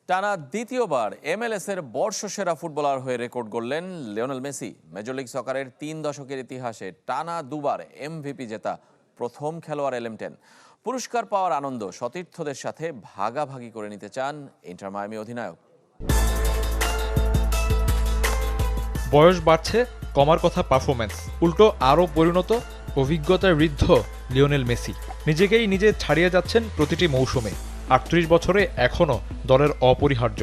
টানা দ্বিতীয়বার MLS-এর বর্ষসেরা ফুটবলার হয়ে রেকর্ড গড়লেন লিওনেল মেসি। মেজর লিগ সকারের 3 দশকের ইতিহাসে টানা দুবার MVP জেতা প্রথম খেলোয়াড় এলএম10। পুরস্কার পাওয়ার আনন্দ সতীর্থদের সাথে ভাগাভাগি করে নিতে চান ইন্টার মায়ামি অধিনায়ক। বয়স বাড়ছে, কমার কথা পারফরম্যান্স, উল্টো আরও পরিণত অভিজ্ঞতায় ঋদ্ধ লিওনেল মেসি নিজেকেই নিজে ছাড়িয়ে যাচ্ছেন প্রতিটি মৌসুমে। 38 বছরে এখনও দলের অপরিহার্য।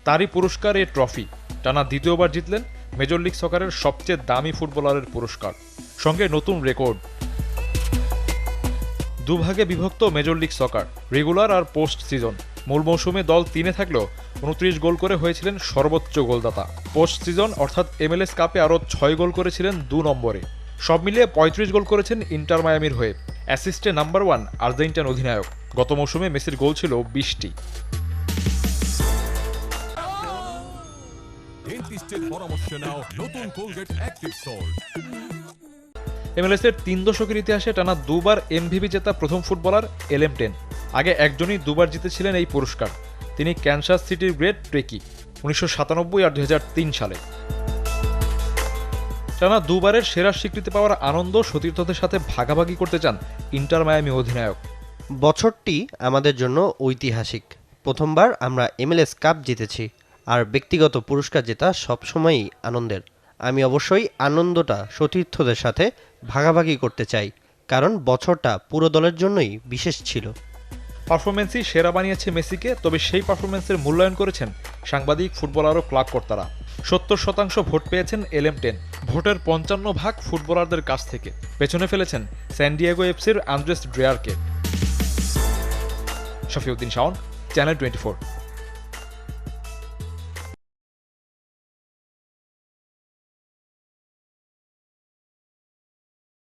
তারই পুরস্কার এ ট্রফি। টানা দ্বিতীয়বার জিতলেন মেজর লিগ সকারের সবচেয়ে দামি ফুটবলারের পুরস্কার, সঙ্গে নতুন রেকর্ড। দুভাগে বিভক্ত মেজর লিগ সকার, রেগুলার আর পোস্ট সিজন। মূল মৌসুমে দল 3-এ থাকলেও 29 গোল করে হয়েছিলেন সর্বোচ্চ গোলদাতা। পোস্ট সিজন অর্থাৎ MLS কাপে আরও 6 গোল করেছিলেন 2 নম্বরে। সব মিলিয়ে 35 গোল করেছেন ইন্টার মায়ামির হয়ে। অ্যাসিস্টে নাম্বার 1 আর্জেন্টাইন অধিনায়ক। গত মৌসুমে মেসির গোল ছিল 20টি। MLS-এর 3 দশকের ইতিহাসে টানা দুবার MVP জেতা প্রথম ফুটবলার এলএম10। আগে একজনই দুবার জিতেছিলেন এই পুরস্কার। তিনি ক্যানসাস সিটির গ্রেট ট্রেকি 1997 আর 2003 সালে। টানা দুবারের সেরা স্বীকৃতি পাওয়ার আনন্দ সতীর্থদের সাথে ভাগাভাগি করতে চান ইন্টার মায়ামি অধিনায়ক। বছরটি আমাদের জন্য ঐতিহাসিক। প্রথমবার আমরা MLS কাপ জিতেছি, আর ব্যক্তিগত পুরস্কার জেতা সবসময়ই আনন্দের। আমি অবশ্যই আনন্দটা সতীর্থদের সাথে ভাগাভাগি করতে চাই, কারণ বছরটা পুরো দলের জন্যই বিশেষ ছিল। পারফরমেন্সই সেরা বানিয়েছে মেসিকে, তবে সেই পারফরমেন্সের মূল্যায়ন করেছেন সাংবাদিক, ফুটবলার ও ক্লাব কর্তারা। 70% ভোট পেয়েছেন এলএম10। ভোটের 55% ফুটবলারদের কাছ থেকে। পেছনে ফেলেছেন স্যান ডিয়েগো এফসির আন্দ্রেস ড্রেয়ারকে। শফিউদ্দিন শাওন, চ্যানেল 24।